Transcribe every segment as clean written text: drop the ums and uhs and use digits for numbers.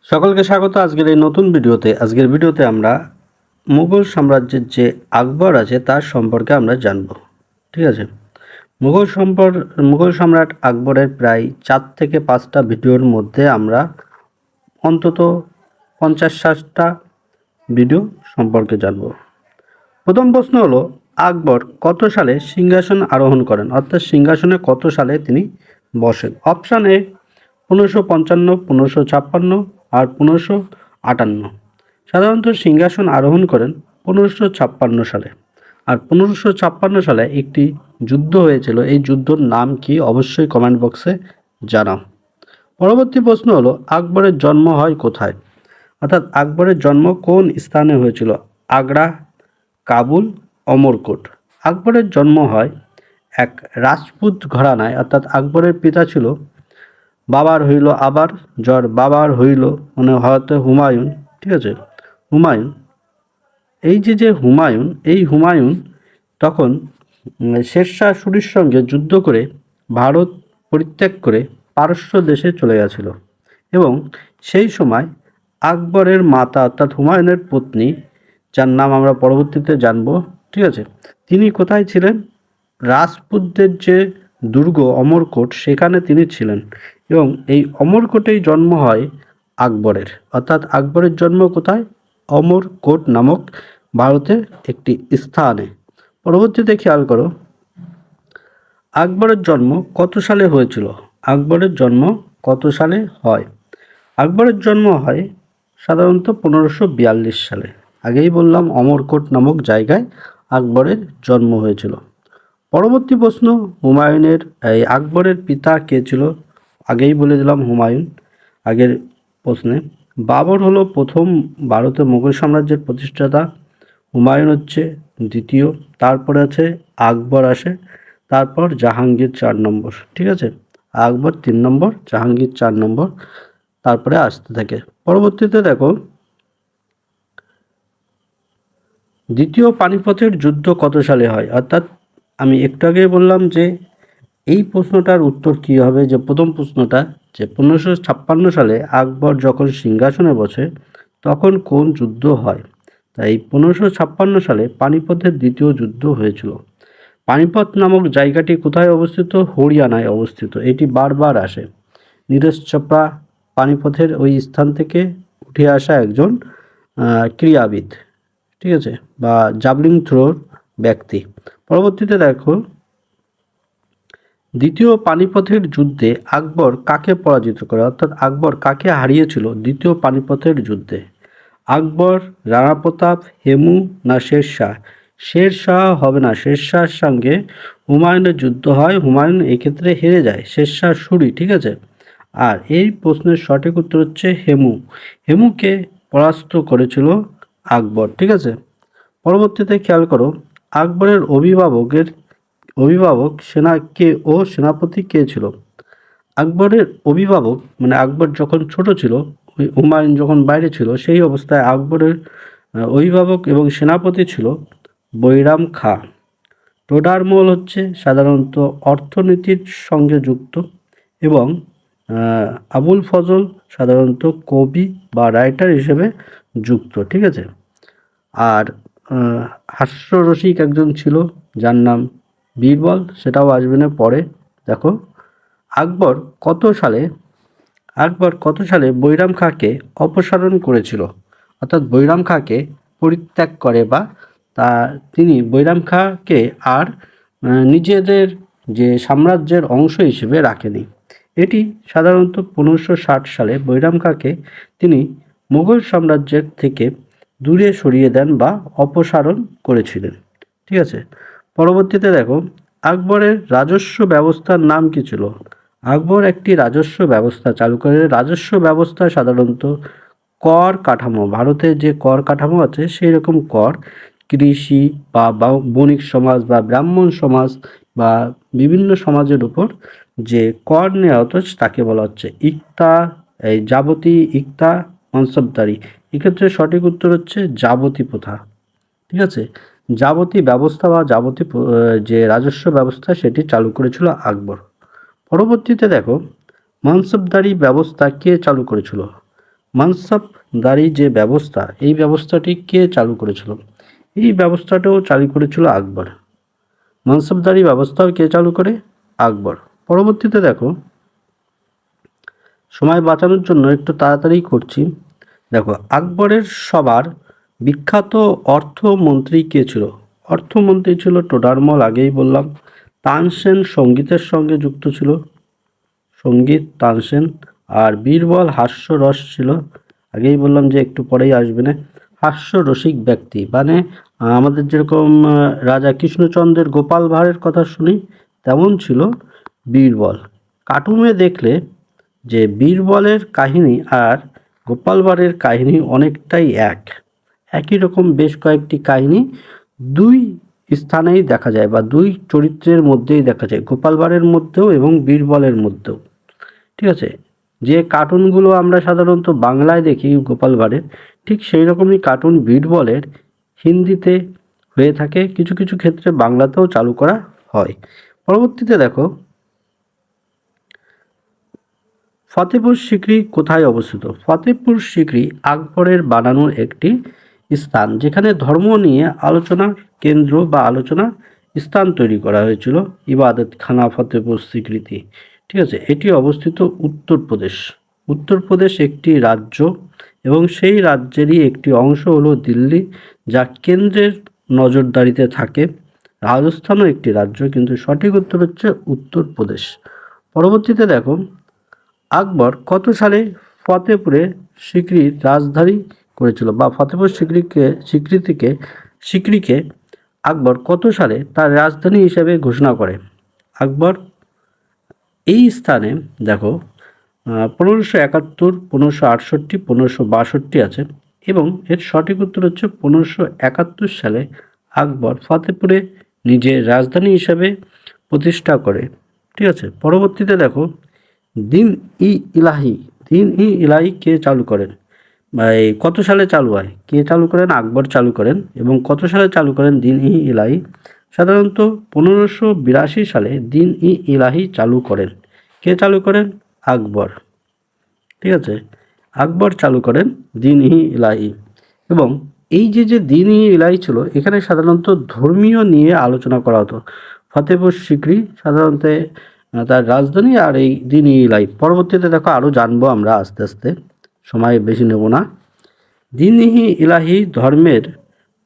সকলকে স্বাগত আজকের এই নতুন ভিডিওতে। আজকের ভিডিওতে আমরা মুঘল সাম্রাজ্যের যে আকবর আছে তার সম্পর্কে আমরা জানব। ঠিক আছে, মুঘল সম্রাট আকবরের প্রায় 4 থেকে 5টা ভিডিওর মধ্যে আমরা অন্তত 50-60টা ভিডিও সম্পর্কে জানব। প্রথম প্রশ্ন হলো, আকবর কত সালে সিংহাসন আরোহণ করেন, অর্থাৎ সিংহাসনে কত সালে তিনি বসেন? অপশান এ 1555, 1556 আর 1558। সাধারণত সিংহাসন আরোহণ করেন 1556 সালে। আর 1556 সালে একটি যুদ্ধ হয়েছিল, এই যুদ্ধর নাম কি অবশ্যই কমেন্ট বক্সে জানাও। পরবর্তী প্রশ্ন হলো, আকবরের জন্ম হয় কোথায়, অর্থাৎ আকবরের জন্ম কোন স্থানে হয়েছিল? আগ্রা, কাবুল, অমরকোট। আকবরের জন্ম হয় এক রাজপুত ঘরানায়, অর্থাৎ আকবরের পিতা ছিল বাবার হইল আবার, জ্বর বাবার হইল মানে হয়তো হুমায়ুন। ঠিক আছে, হুমায়ুন। এই যে হুমায়ুন, এই হুমায়ুন তখন শেরশাহ সূরির সঙ্গে যুদ্ধ করে ভারত পরিত্যাগ করে পারস্য দেশে চলে গেছিল। এবং সেই সময় আকবরের মাতা অর্থাৎ হুমায়ুনের পত্নী, যার নাম আমরা পরবর্তীতে জানব, ঠিক আছে, তিনি কোথায় ছিলেন? রাজপুতদের যে দুর্গ অমরকোট, সেখানে তিনি ছিলেন। এবং এই অমরকোটেই জন্ম হয় আকবরের, অর্থাৎ আকবরের জন্ম কোথায়? অমরকোট নামক ভারতের একটি স্থানে। পরবর্তীতে খেয়াল করো, আকবরের জন্ম কত সালে হয়েছিল? আকবরের জন্ম কত সালে হয়? আকবরের জন্ম হয় সাধারণত 1542 সালে। আগেই বললাম অমরকোট নামক জায়গায় আকবরের জন্ম হয়েছিল। পরবর্তী প্রশ্ন, হুমায়ুনের আকবরের পিতা কে ছিল? আগেই বলে দিলাম হুমায়ুন আগের প্রশ্নে। বাবর হলো প্রথম ভারতের মুঘল সাম্রাজ্যের প্রতিষ্ঠাতা, হুমায়ুন হচ্ছে দ্বিতীয়, তারপরে আছে আকবর আসে, তারপর জাহাঙ্গীর 4 নম্বর। ঠিক আছে, আকবর 3 নম্বর, জাহাঙ্গীর 4 নম্বর, তারপরে আসতে থাকে। পরবর্তীতে দেখো, দ্বিতীয় পানিপথের যুদ্ধ কত সালে হয়? অর্থাৎ আমি একটু আগে বললাম যে এই প্রশ্নটার উত্তর কী হবে, যে প্রথম প্রশ্নটা, যে 1556 সালে আকবর যখন সিংহাসনে বসে তখন কোন যুদ্ধ হয়? তাই 1556 সালে পানিপথের দ্বিতীয় যুদ্ধ হয়েছিল। পানিপথ নামক জায়গাটি কোথায় অবস্থিত? হরিয়ানায় অবস্থিত। এটি বারবার আসে। নীরজ চোপড়া পানিপথের ওই স্থান থেকে উঠে আসা একজন ক্রীড়াবিদ, ঠিক আছে, বা জাভলিং থ্রোর ব্যক্তি। পরবর্তীতে দেখো, দ্বিতীয় পানিপথের যুদ্ধে আকবর কাকে পরাজিত করে, অর্থাৎ আকবর কাকে হারিয়েছিল দ্বিতীয় পানিপথের যুদ্ধে? আকবর, রাণা প্রতাপ, হেমু না শেরশাহ? শেরশাহ হবে না, শেরশাহর সঙ্গে হুমায়ুনের যুদ্ধ হয়, হুমায়ুন এক্ষেত্রে হেরে যায়, শেরশাহ সূরি। ঠিক আছে, আর এই প্রশ্নের সঠিক উত্তর হচ্ছে হেমু। হেমুকে পরাস্ত করেছিল আকবর। ঠিক আছে, পরবর্তীতে খেয়াল করো, আকবরের অভিভাবক সেনা কে ও সেনাপতি কে ছিল? আকবরের অভিভাবক মানে আকবর যখন ছোট ছিল, হুমায়ুন যখন বাইরে ছিল, সেই অবস্থায় আকবরের অভিভাবক এবং সেনাপতি ছিল বৈরাম খাঁ। টোডারমল হচ্ছে সাধারণত অর্থনীতির সঙ্গে যুক্ত, এবং আবুল ফজল সাধারণত কবি বা রাইটার হিসেবে যুক্ত। ঠিক আছে, আর হাস্যরসিক একজন ছিল যার নাম বীরবল, সেটাও আসবে না পরে। দেখো, আকবর কত সালে বৈরাম খাঁকে অপসারণ করেছিল, অর্থাৎ বৈরাম খাঁকে পরিত্যাগ করে, বা তিনি বৈরাম খাঁকে আর নিজেদের যে সাম্রাজ্যের অংশ হিসেবে রাখেনি। এটি সাধারণত 1560 সালে বৈরাম খাঁকে তিনি মুঘল সাম্রাজ্যের থেকে দূরে সরিয়ে দেন বা অপসারণ করেছিলেন। ঠিক আছে, পরবর্তীতে দেখো, আকবরের রাজস্ব ব্যবস্থার নাম কি ছিল? আকবর একটি রাজস্ব ব্যবস্থা চালু করে। রাজস্ব ব্যবস্থা সাধারণত কর কাঠামো, ভারতের যে কর কাঠামো আছে সেই রকম কর, কৃষি বা বণিক সমাজ বা ব্রাহ্মণ সমাজ বা বিভিন্ন সমাজের উপর যে কর নেওয়া হতো তাকে বলা হচ্ছে ইকতা, এই যাবতী, ইকতা, মনসবদারি। এক্ষেত্রে সঠিক উত্তর হচ্ছে যাবতী প্রথা। ঠিক আছে, যাবতী ব্যবস্থা বা যে রাজস্ব ব্যবস্থা সেটি চালু করেছিল আকবর। পরবর্তীতে দেখো, মনসবদারি ব্যবস্থা কে চালু করেছিল? মানসাবদারি যে ব্যবস্থা, এই ব্যবস্থাটি কে চালু করেছিল? এই ব্যবস্থাটাও চালু করেছিল আকবর। মানসাবদারি ব্যবস্থাও কে চালু করে? আকবর। পরবর্তীতে দেখো, সময় বাঁচানোর জন্য একটু তাড়াতাড়ি করছি। দেখো, আকবরের সবার বিখ্যাত অর্থমন্ত্রী কে ছিল? অর্থমন্ত্রী ছিল টোডারমল, আগেই বললাম। তানসেন সঙ্গীতের সঙ্গে যুক্ত ছিল, সঙ্গীত তানসেন। আর বীরবল হাস্যরস ছিল, আগেই বললাম যে একটু পরেই আসবে না। হাস্যরসিক ব্যক্তি মানে আমাদের যেরকম রাজা কৃষ্ণচন্দ্রের গোপাল ভাঁড়ের কথা শুনি, তেমন ছিল বীরবল। কার্টুনে দেখলে যে বীরবলের কাহিনী আর গোপাল ভাঁড়ের কাহিনী অনেকটাই একই রকম বেশ কয়েকটি কাহিনী দুই স্থানেই দেখা যায় বা দুই চরিত্রের মধ্যেই দেখা যায়, গোপাল ভাঁড়ের মধ্যেও এবং বীরবলের মধ্যেও। ঠিক আছে, যে কার্টুনগুলো আমরা সাধারণত বাংলায় দেখি গোপাল ভাঁড়ের, ঠিক সেই রকমই কার্টুন বীরবলের হিন্দিতে হয়ে থাকে, কিছু কিছু ক্ষেত্রে বাংলাতেও চালু করা হয়। পরবর্তীতে দেখো, ফতেপুর সিকরি কোথায় অবস্থিত? ফতেপুর সিকরি আকবরের বানানো একটি স্থান, যেখানে ধর্ম নিয়ে আলোচনা কেন্দ্র বা আলোচনা স্থান তৈরি করা হয়েছিল, ইবাদতখানা ফতেপুর সিকরিতে। ঠিক আছে, এটি অবস্থিত উত্তরপ্রদেশ। উত্তরপ্রদেশ একটি রাজ্য এবং সেই রাজ্যেরই একটি অংশ হলো দিল্লি, যা কেন্দ্রের নজরদারিতে থাকে। রাজস্থানও একটি রাজ্য, কিন্তু সঠিক উত্তর হচ্ছে উত্তরপ্রদেশ। পরবর্তীতে দেখো, আকবর কত সালে ফতেপুরে সিকরির রাজধানী করেছিল, বা ফতেপুর সিকরিকে আকবর কত সালে তার রাজধানী হিসেবে ঘোষণা করে? আকবর এই স্থানে দেখো 1571, 1568, 1562 আছে, এবং এর সঠিক উত্তর হচ্ছে 1571 সালে আকবর ফতেপুরে নিজের রাজধানী হিসেবে প্রতিষ্ঠা করে। ঠিক আছে, পরবর্তীতে দেখো, দিন-ই-ইলাহি কে চালু করেন? কত সালে চালু হয়? কে চালু করেন? আকবর চালু করেন। এবং কত সালে চালু করেন দিন-ই-ইলাহি? সাধারণত 1582 সালে দিন-ই-ইলাহি চালু করেন। কে চালু করেন? আকবর। ঠিক আছে, আকবর চালু করেন দিন-ই-ইলাহি। এবং এই যে দিন-ই-ইলাহি ছিল, এখানে সাধারণত ধর্মীয় নিয়ে আলোচনা করা হতো। ফতেপুর সিকরি সাধারণত তার রাজধানী, আর এই দিন-ই-ইলাহি পরবর্তীতে দেখো আরও জানবো আমরা আস্তে আস্তে, সময় বেশি নেব না। দিন-ই-ইলাহি ধর্মের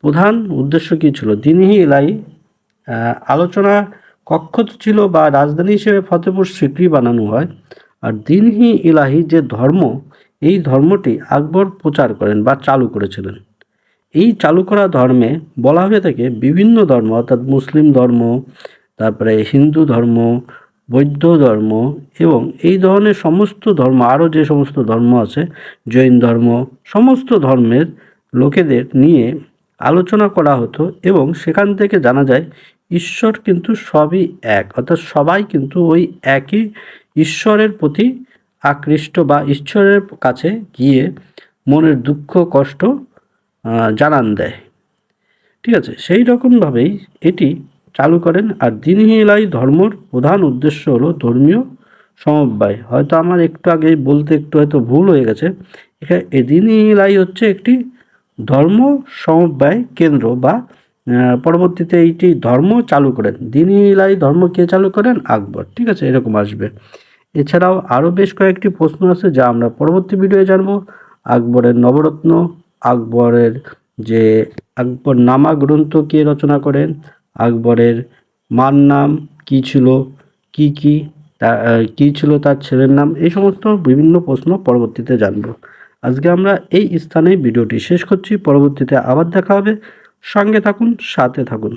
প্রধান উদ্দেশ্য কী ছিল? দিন-ই-ইলাহি আলোচনা কক্ষ ছিল বা রাজধানী হিসেবে ফতেপুর সিকরি বানানো হয়। আর দিন-ই-ইলাহি যে ধর্ম, এই ধর্মটি আকবর প্রচার করেন বা চালু করেছিলেন। এই চালু করা ধর্মে বলা হয়ে থাকে বিভিন্ন ধর্ম, অর্থাৎ মুসলিম ধর্ম, তারপরে হিন্দু ধর্ম, বৌদ্ধ ধর্ম, এবং এই ধরনের সমস্ত ধর্ম, আরও যে সমস্ত ধর্ম আছে, জৈন ধর্ম, সমস্ত ধর্মের লোকেদের নিয়ে আলোচনা করা হতো। এবং সেখান থেকে জানা যায় ঈশ্বর কিন্তু সবই এক, অর্থাৎ সবাই কিন্তু ওই একই ঈশ্বরের প্রতি আকৃষ্ট বা ঈশ্বরের কাছে গিয়ে মনের দুঃখ কষ্ট জানান দেয়। ঠিক আছে, সেই রকমভাবেই এটি চালু করেন। আর দিন-ই-ইলাহি ধর্মর প্রধান উদ্দেশ্য হলো ধর্মীয় সমবায়। হয়তো আমার একটু আগে বলতে একটু হয়তো ভুল হয়ে গেছে, এখানে দিন-ই-ইলাহি হচ্ছে একটি ধর্ম সমবায় কেন্দ্র, বা পরবর্তীতে এইটি ধর্ম চালু করেন। দিন-ই-ইলাহি ধর্ম কে চালু করেন? আকবর। ঠিক আছে, এরকম আসবে। এছাড়াও আরও বেশ কয়েকটি প্রশ্ন আছে যা আমরা পরবর্তী ভিডিওয়ে জানবো। আকবরের নবরত্ন, আকবরের যে আকবরনামা গ্রন্থ কে রচনা করেন, আকবরের মার নাম কী ছিল, কী ছিল তার ছেলের নাম, এই সমস্ত বিভিন্ন প্রশ্ন পরবর্তীতে জানব। আজকে আমরা এই স্থানেই ভিডিওটি শেষ করছি, পরবর্তীতে আবার দেখা হবে। সঙ্গে থাকুন, সাথে থাকুন।